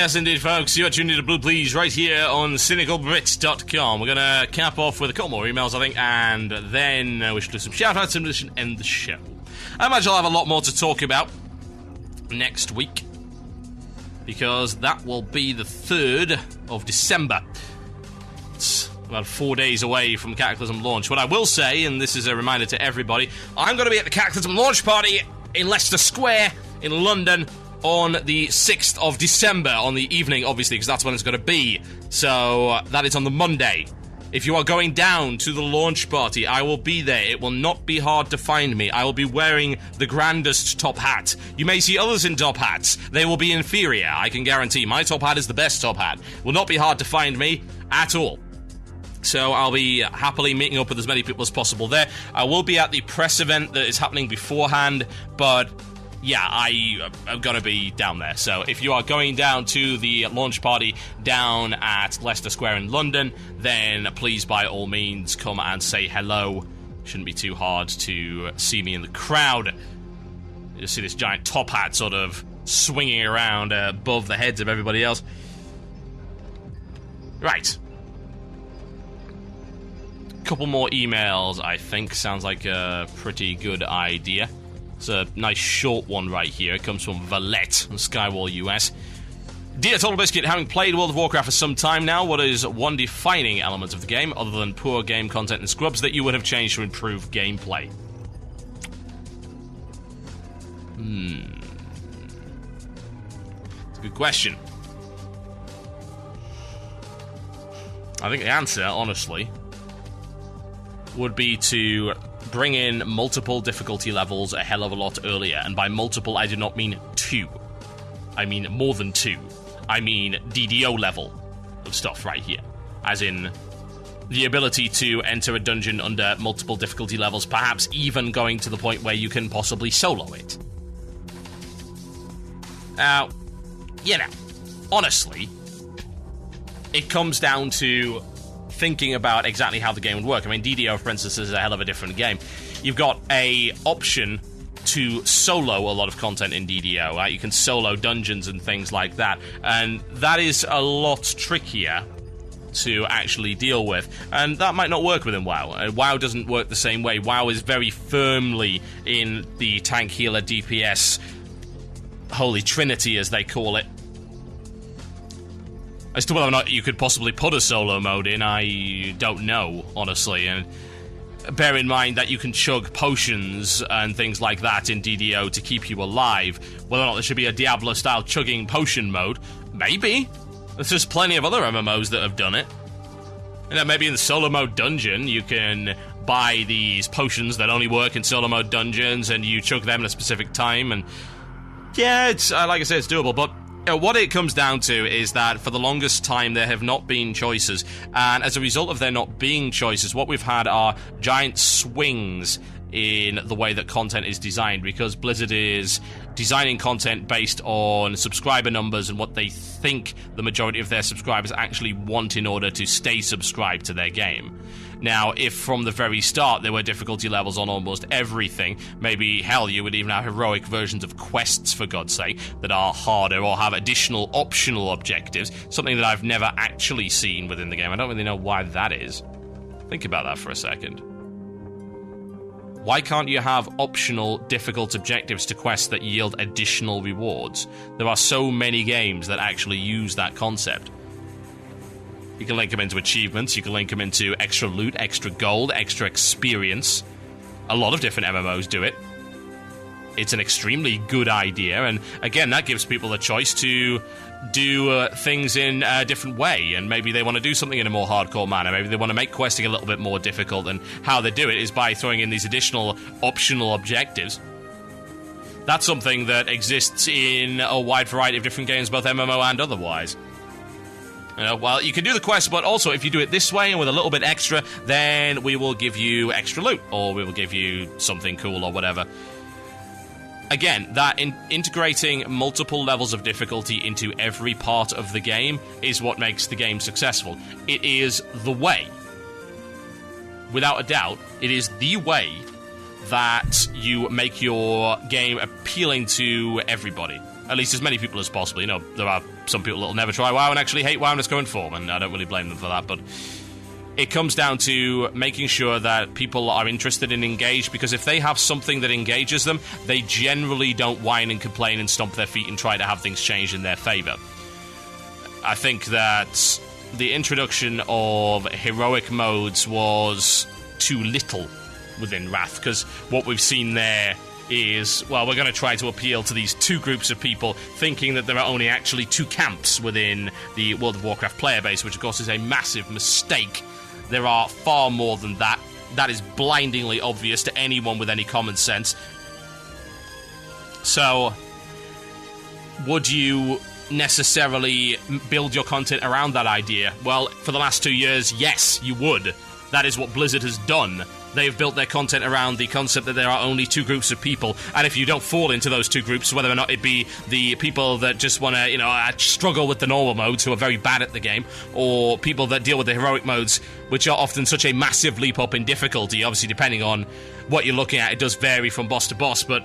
Yes, indeed, folks. You're tuned into Blue Please right here on cynicalbrits.com. We're going to cap off with a couple more emails, I think, and then we should do some shout-outs and we should end the show. I imagine I'll have a lot more to talk about next week, because that will be the 3rd of December. It's about 4 days away from Cataclysm launch. What I will say, and this is a reminder to everybody, I'm going to be at the Cataclysm launch party in Leicester Square in London on the 6th of December, on the evening, obviously, because that's when it's going to be. So, that is on the Monday. If you are going down to the launch party, I will be there. It will not be hard to find me. I will be wearing the grandest top hat. You may see others in top hats. They will be inferior, I can guarantee. My top hat is the best top hat. It will not be hard to find me at all. So I'll be happily meeting up with as many people as possible there. I will be at the press event that is happening beforehand, but yeah, I am going to be down there. So if you are going down to the launch party down at Leicester Square in London, then please, by all means, come and say hello. Shouldn't be too hard to see me in the crowd. You see this giant top hat sort of swinging around above the heads of everybody else. Right. Couple more emails, I think. Sounds like a pretty good idea. It's a nice short one right here. It comes from Valette from Skywall US. Dear Total Biscuit, having played World of Warcraft for some time now, what is one defining element of the game, other than poor game content and scrubs, that you would have changed to improve gameplay? It's a good question. I think the answer, honestly, would be to bring in multiple difficulty levels a hell of a lot earlier. And by multiple, I do not mean 2. I mean more than 2. I mean DDO level of stuff right here. As in the ability to enter a dungeon under multiple difficulty levels, perhaps even going to the point where you can possibly solo it. Now, you know, honestly, it comes down to thinking about exactly how the game would work. I mean, DDO, for instance, is a hell of a different game. You've got a option to solo a lot of content in DDO, right? You can solo dungeons and things like that, and that is a lot trickier to actually deal with, and that might not work within WoW. WoW doesn't work the same way. WoW is very firmly in the tank, healer, DPS holy trinity, as they call it. As to whether or not you could possibly put a solo mode in, I don't know, honestly. And bear in mind that you can chug potions and things like that in DDO to keep you alive. Whether or not there should be a Diablo-style chugging potion mode, maybe. There's just plenty of other MMOs that have done it. You know, maybe in the solo mode dungeon, you can buy these potions that only work in solo mode dungeons, and you chug them at a specific time. And yeah, it's like I said, it's doable, but what it comes down to is that for the longest time there have not been choices, and as a result of there not being choices, what we've had are giant swings in the way that content is designed, because Blizzard is designing content based on subscriber numbers and what they think the majority of their subscribers actually want in order to stay subscribed to their game. Now, if from the very start there were difficulty levels on almost everything, maybe, hell, you would even have heroic versions of quests, for God's sake, that are harder or have additional optional objectives, something that I've never actually seen within the game. I don't really know why that is. Think about that for a second. Why can't you have optional difficult objectives to quests that yield additional rewards? There are so many games that actually use that concept. You can link them into achievements, you can link them into extra loot, extra gold, extra experience. A lot of different MMOs do it. It's an extremely good idea, and again, that gives people a choice to do things in a different way, and maybe they want to do something in a more hardcore manner, maybe they want to make questing a little bit more difficult, and how they do it is by throwing in these additional optional objectives. That's something that exists in a wide variety of different games, both MMO and otherwise. Well, you can do the quest, but also if you do it this way and with a little bit extra, then we will give you extra loot, or we will give you something cool or whatever. Again, that integrating multiple levels of difficulty into every part of the game is what makes the game successful. It is the way. Without a doubt, it is the way that you make your game appealing to everybody. at least as many people as possible. You know, there are some people that will never try WoW and actually hate WoW in its current form, and I don't really blame them for that, but it comes down to making sure that people are interested and engaged, because if they have something that engages them, they generally don't whine and complain and stomp their feet and try to have things changed in their favour. I think that the introduction of heroic modes was too little within Wrath, because what we've seen there is, well, we're going to try to appeal to these two groups of people, thinking that there are only actually two camps within the World of Warcraft player base, which of course is a massive mistake. There are far more than that. That is blindingly obvious to anyone with any common sense. So, would you necessarily build your content around that idea? Well, for the last 2 years, yes, you would. That is what Blizzard has done. They've built their content around the concept that there are only two groups of people, and if you don't fall into those two groups, whether or not it be the people that just want to, struggle with the normal modes, who are very bad at the game, or people that deal with the heroic modes, which are often such a massive leap up in difficulty, obviously depending on what you're looking at, it does vary from boss to boss, but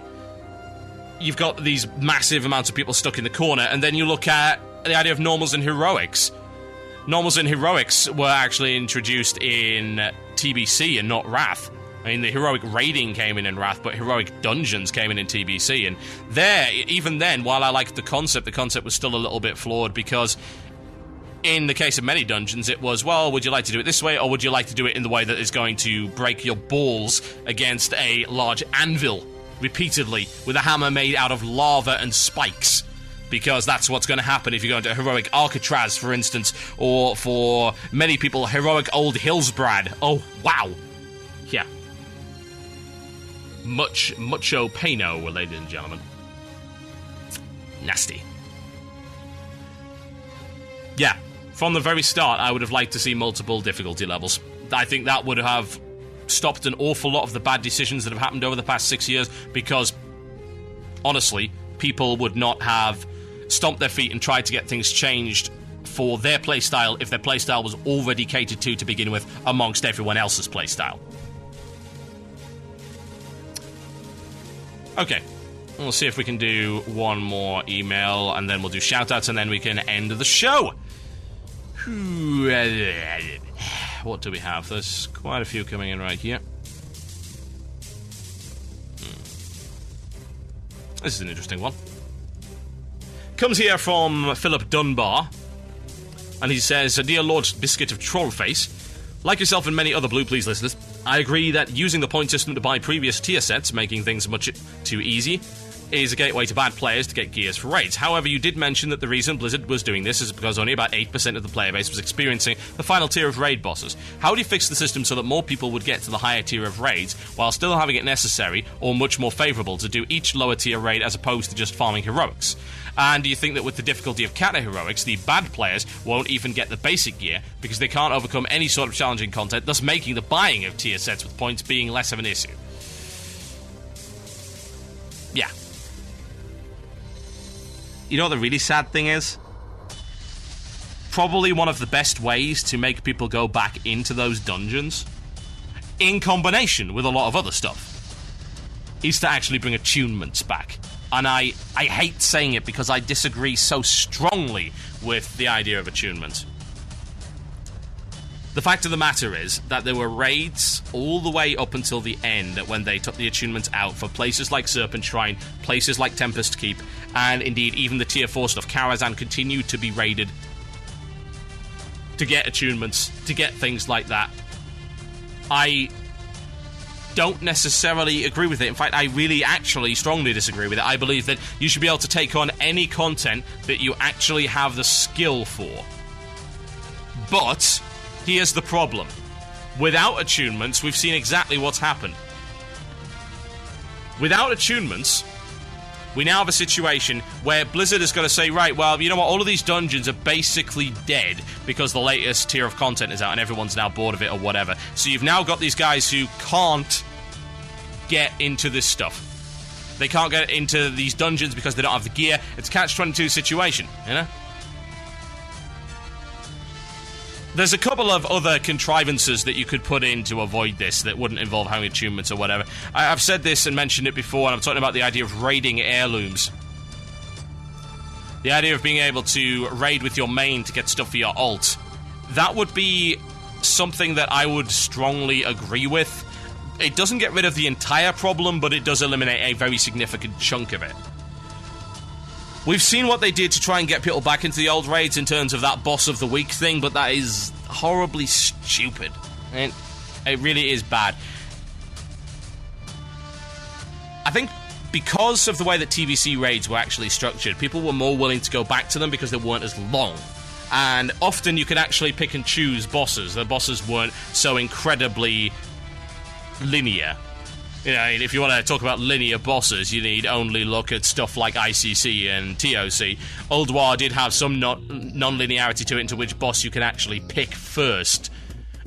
you've got these massive amounts of people stuck in the corner, and then you look at the idea of normals and heroics. Normals and heroics were actually introduced in TBC and not Wrath. I mean, the heroic raiding came in Wrath, but heroic dungeons came in TBC. And there, even then, while I liked the concept was still a little bit flawed, because in the case of many dungeons, it was, well, would you like to do it this way, or would you like to do it in the way that is going to break your balls against a large anvil repeatedly with a hammer made out of lava and spikes? Because that's what's going to happen if you go into heroic Alcatraz, for instance, or for many people, heroic old Hillsbrad. Oh, wow. Yeah. Mucho paino, ladies and gentlemen. Nasty. Yeah, from the very start, I would have liked to see multiple difficulty levels. I think that would have stopped an awful lot of the bad decisions that have happened over the past 6 years, because, honestly, people would not have stomped their feet and tried to get things changed for their playstyle if their playstyle was already catered to begin with amongst everyone else's playstyle. Okay, we'll see if we can do one more email, and then we'll do shoutouts, and then we can end the show. What do we have? There's quite a few coming in right here. This is an interesting one. Comes here from Philip Dunbar, and he says, Dear Lord Biscuit of Trollface, like yourself and many other Blue Please listeners, I agree that using the point system to buy previous tier sets, making things much too easy, is a gateway to bad players to get gears for raids. However, you did mention that the reason Blizzard was doing this is because only about 8% of the player base was experiencing the final tier of raid bosses. How do you fix the system so that more people would get to the higher tier of raids, while still having it necessary, or much more favourable, to do each lower tier raid as opposed to just farming heroics? And do you think that with the difficulty of Kata heroics, the bad players won't even get the basic gear because they can't overcome any sort of challenging content, thus making the buying of tier sets with points being less of an issue? Yeah. You know what the really sad thing is? Probably one of the best ways to make people go back into those dungeons, in combination with a lot of other stuff, is to actually bring attunements back. And I hate saying it because I disagree so strongly with the idea of attunement. The fact of the matter is that there were raids all the way up until the end when they took the attunements out for places like Serpent Shrine, places like Tempest Keep, and indeed even the tier 4 stuff. Karazhan continued to be raided to get attunements, to get things like that. I don't necessarily agree with it. In fact, I really actually strongly disagree with it. I believe that you should be able to take on any content that you actually have the skill for. But here's the problem. Without attunements, we've seen exactly what's happened. Without attunements, we now have a situation where Blizzard is going to say, right, well, you know what, all of these dungeons are basically dead because the latest tier of content is out and everyone's now bored of it or whatever. So you've now got these guys who can't get into this stuff. They can't get into these dungeons because they don't have the gear. It's a catch-22 situation, you know? There's a couple of other contrivances that you could put in to avoid this that wouldn't involve having attunements or whatever. I've said this and mentioned it before, and I'm talking about the idea of raiding heirlooms. The idea of being able to raid with your main to get stuff for your ult, that would be something that I would strongly agree with. It doesn't get rid of the entire problem, but it does eliminate a very significant chunk of it. We've seen what they did to try and get people back into the old raids in terms of that boss of the week thing, but that is horribly stupid. It really is bad. I think because of the way that TBC raids were actually structured, people were more willing to go back to them because they weren't as long. And often you could actually pick and choose bosses. The bosses weren't so incredibly linear. You know, if you want to talk about linear bosses, you need only look at stuff like ICC and TOC. Old War did have some non-linearity to it into which boss you can actually pick first.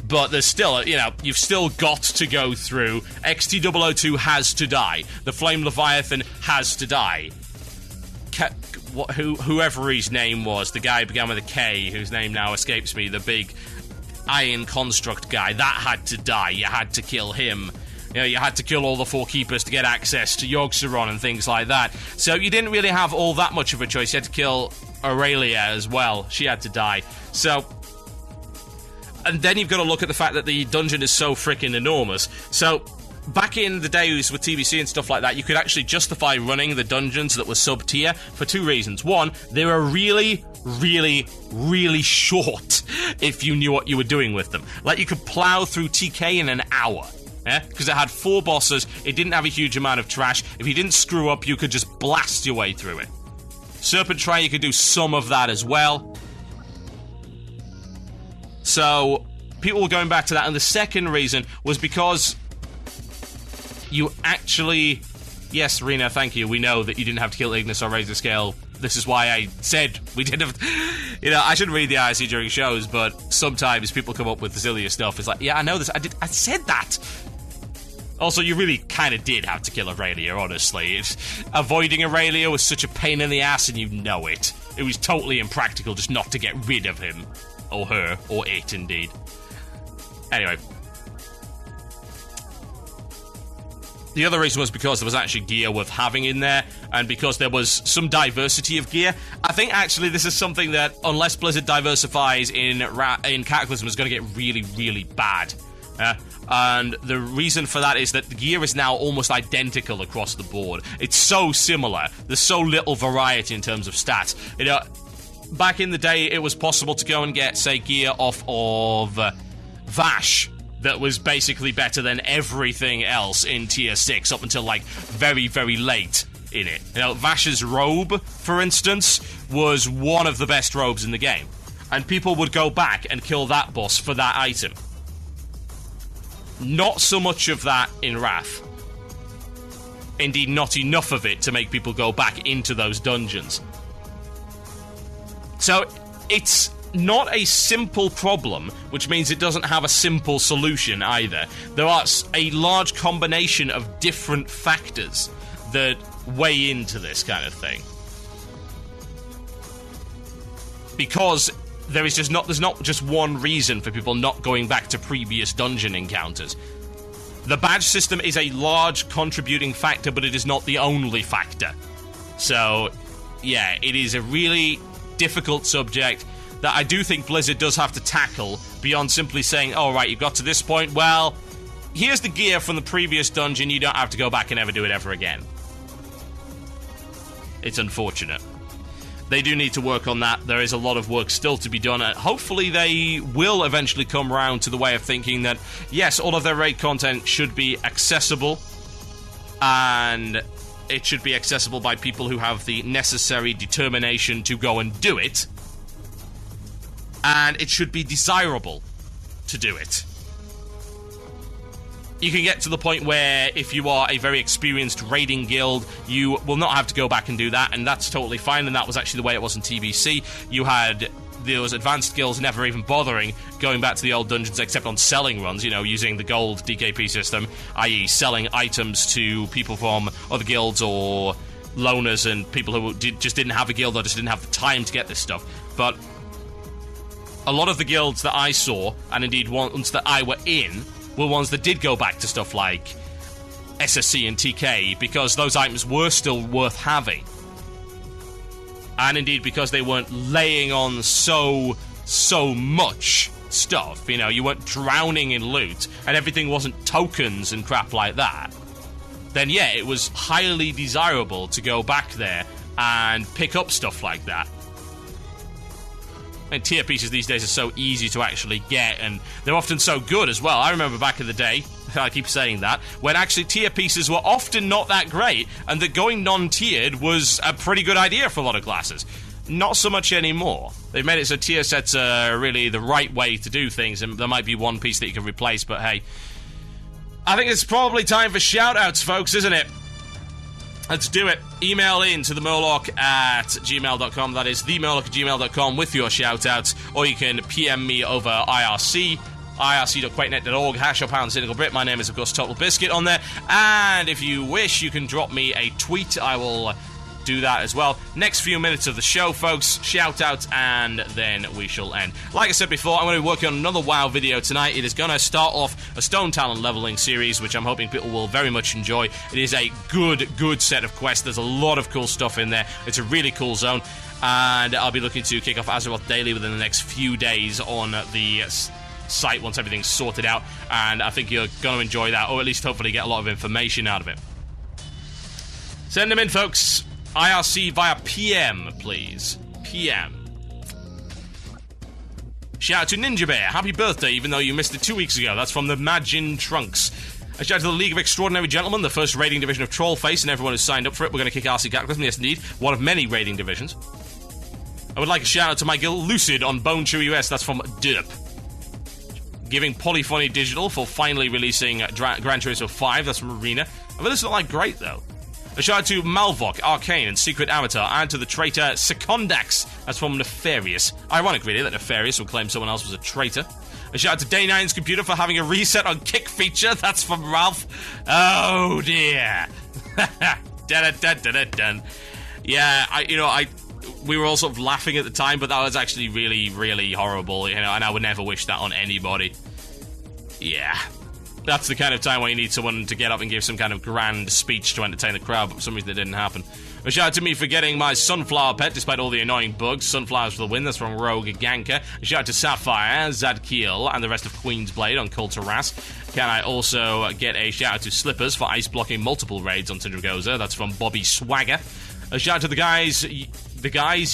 But there's still, you know, you've still got to go through. XT002 has to die. The Flame Leviathan has to die. Whoever his name was, the guy began with a K, whose name now escapes me, the big Iron Construct guy, that had to die. You had to kill him. You know, you had to kill all the 4 keepers to get access to Yogg-Saron and things like that. So you didn't really have all that much of a choice. You had to kill Aurelia as well. She had to die. So, and then you've got to look at the fact that the dungeon is so freaking enormous. So, back in the days with TBC and stuff like that, you could actually justify running the dungeons that were sub-tier for 2 reasons. One, they were really, really, really short if you knew what you were doing with them. Like, you could plow through TK in an hour. Because it had 4 bosses, it didn't have a huge amount of trash. If you didn't screw up, you could just blast your way through it. Serpent Try, you could do some of that as well. So, people were going back to that. And the second reason was because you actually... Yes, Rena, thank you. We know that you didn't have to kill Ignis or raise the scale. This is why I said we didn't have... You know, I shouldn't read the IRC during shows, but sometimes people come up with the silliest stuff. It's like, yeah, I know this. I said that. Also, you really kind of did have to kill Aurelia, honestly. Avoiding Aurelia was such a pain in the ass, and you know it. It was totally impractical just not to get rid of him. Or her. Or it, indeed. Anyway. The other reason was because there was actually gear worth having in there, and because there was some diversity of gear. I think, actually, this is something that, unless Blizzard diversifies in Cataclysm, is going to get really, really bad. And the reason for that is that the gear is now almost identical across the board. It's so similar. There's so little variety in terms of stats. You know, back in the day, it was possible to go and get, say, gear off of Vash that was basically better than everything else in Tier 6 up until, like, very, very late in it. You know, Vash's robe, for instance, was one of the best robes in the game. And people would go back and kill that boss for that item. Not so much of that in Wrath. Indeed, not enough of it to make people go back into those dungeons. So, it's not a simple problem, which means it doesn't have a simple solution either. There are a large combination of different factors that weigh into this kind of thing. Because there's not just one reason for people not going back to previous dungeon encounters. The badge system is a large contributing factor, but it is not the only factor. So, yeah, it is a really difficult subject that I do think Blizzard does have to tackle beyond simply saying, oh, right, you've got to this point, well, here's the gear from the previous dungeon, you don't have to go back and ever do it ever again. It's unfortunate. They do need to work on that. There is a lot of work still to be done. Hopefully they will eventually come around to the way of thinking that, yes, all of their raid content should be accessible, and it should be accessible by people who have the necessary determination to go and do it, and it should be desirable to do it. You can get to the point where, if you are a very experienced raiding guild, you will not have to go back and do that, and that's totally fine, and that was actually the way it was in TBC. You had those advanced guilds never even bothering going back to the old dungeons except on selling runs, you know, using the gold DKP system, i.e. selling items to people from other guilds or loners and people who just didn't have a guild or just didn't have the time to get this stuff. But a lot of the guilds that I saw, and indeed ones that I were in, were ones that did go back to stuff like SSC and TK, because those items were still worth having. And indeed, because they weren't laying on so much stuff, you know, you weren't drowning in loot, and everything wasn't tokens and crap like that, then yeah, it was highly desirable to go back there and pick up stuff like that. And tier pieces these days are so easy to actually get, and they're often so good as well. I remember back in the day, I keep saying that, when actually tier pieces were often not that great, and that going non-tiered was a pretty good idea for a lot of classes. Not so much anymore. They've made it so tier sets are really the right way to do things, and there might be one piece that you can replace, but hey. I think it's probably time for shout-outs, folks, isn't it? Let's do it. Email in to themurloc@gmail.com. That is themurloc@gmail.com with your shout-outs. Or you can PM me over IRC, irc.quakenet.org, #CynicalBrit. My name is, of course, Total Biscuit on there. And if you wish, you can drop me a tweet. I will do that as well. Next few minutes of the show, folks. Shout-outs, and then we shall end. Like I said before, I'm going to be working on another WoW video tonight. It is going to start off a Stone Talent leveling series, which I'm hoping people will very much enjoy. It is a good set of quests. There's a lot of cool stuff in there. It's a really cool zone. And I'll be looking to kick off Azeroth Daily within the next few days on the site once everything's sorted out. And I think you're going to enjoy that, or at least hopefully get a lot of information out of it. Send them in, folks. IRC via PM, please. PM. Shout out to Ninja Bear. Happy birthday, even though you missed it 2 weeks ago. That's from the Majin Trunks. A shout out to the League of Extraordinary Gentlemen, the first raiding division of Trollface, and everyone who's signed up for it. We're going to kick RC Cataclysm. Yes, indeed. One of many raiding divisions. I would like a shout out to my guild Lucid on Bone Chew US. That's from Derp. Giving Polyphony Digital for finally releasing Gran Turismo 5. That's from Arena. I mean, this is not like great, though. A shout out to Malvok, Arcane, and Secret Avatar, and to the traitor Secondax. That's from Nefarious. Ironic, really, that Nefarious would claim someone else was a traitor. A shout out to Day9's computer for having a reset on kick feature. That's from Ralph. Oh, dear. Dun. Yeah, we were all sort of laughing at the time, but that was actually really, really horrible, you know, and I would never wish that on anybody. Yeah. That's the kind of time where you need someone to get up and give some kind of grand speech to entertain the crowd, but for some reason it didn't happen. A shout out to me for getting my sunflower pet, despite all the annoying bugs. Sunflowers for the win, that's from Rogue Ganka. A shout out to Sapphire, Zadkiel, and the rest of Queensblade on Cult Harass. Can I also get a shout out to Slippers for ice blocking multiple raids on Tindragoza? That's from Bobby Swagger. A shout out to the guys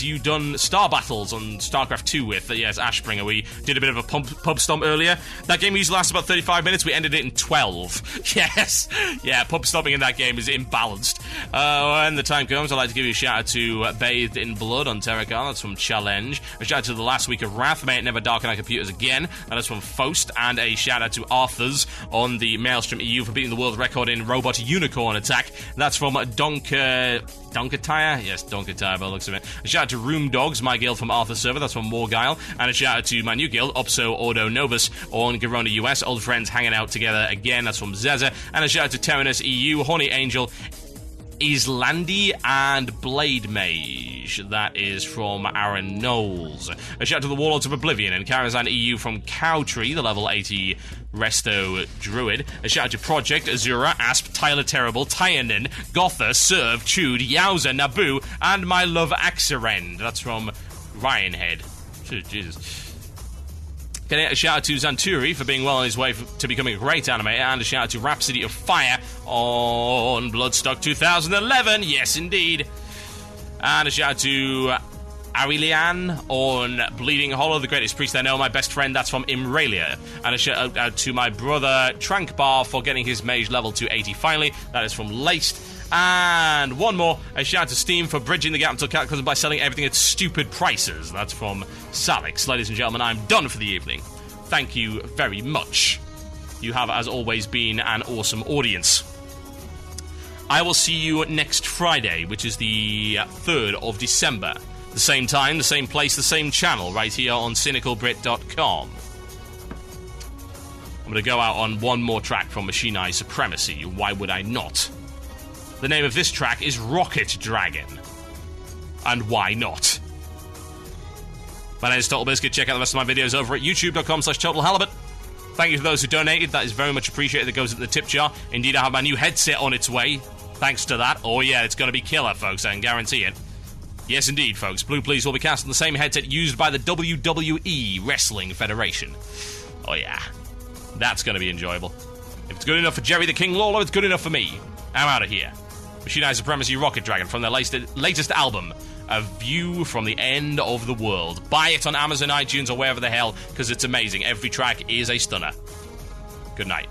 you done Star Battles on StarCraft 2 with. Yes, Ashbringer. We did a bit of a pub stomp earlier. That game usually lasts about 35 minutes. We ended it in 12. Yes. Yeah, pub stomping in that game is imbalanced. When the time comes, I'd like to give you a shout out to Bathed in Blood on Terracar. That's from Challenge. A shout out to the last week of Wrath. May it never darken our computers again. That is from Faust. And a shout out to Arthurs on the Maelstrom EU for beating the world record in Robot Unicorn Attack. That's from Donkatire? Yes, Donkatire by the looks of it. A shout out to Room Dogs, my guild from Arthur's server, that's from Morguile. And a shout out to my new guild, Opso Ordo Novus, on Garona US. Old friends hanging out together again, that's from Zeza. And a shout out to Terranus EU, Horny Angel, Islandi, and Blade Mage. That is from Aaron Knowles. A shout out to the Warlords of Oblivion and Karazhan EU from Cowtree, the level 80 Resto Druid. A shout out to Project, Azura, Asp, Tyler Terrible, Tyanin, Gotha, Serve, Chewed, Yowza, Naboo, and my love Axerend. That's from Ryanhead. Jesus. A shout out to Zanturi for being well on his way to becoming a great animator, and a shout out to Rhapsody of Fire on Bloodstock 2011. Yes, indeed. And a shout out to Aurelian on Bleeding Hollow, the greatest priest I know, my best friend. That's from Imralia. And a shout out to my brother Trankbar for getting his mage level to 80 finally. That is from Laced. And one more, a shout out to Steam for bridging the gap until Cataclysm by selling everything at stupid prices. That's from Salix. Ladies and gentlemen, I'm done for the evening. Thank you very much. You have, as always, been an awesome audience. I will see you next Friday, which is the 3rd of December. The same time, the same place, the same channel, right here on CynicalBrit.com. I'm going to go out on one more track from Machine Eye Supremacy. Why would I not? The name of this track is Rocket Dragon. And why not? My name is Total Biscuit. Check out the rest of my videos over at youtube.com/TotalHalibut. Thank you to those who donated. That is very much appreciated. That goes into the tip jar. Indeed, I have my new headset on its way. Thanks to that. Oh yeah, it's going to be killer, folks. I can guarantee it. Yes, indeed, folks. Blue Please will be cast on the same headset used by the WWE Wrestling Federation. Oh, yeah. That's going to be enjoyable. If it's good enough for Jerry the King Lawler, it's good enough for me. I'm out of here. Machine Eye Supremacy Rocket Dragon from their latest album, A View from the End of the World. Buy it on Amazon, iTunes, or wherever the hell, because it's amazing. Every track is a stunner. Good night.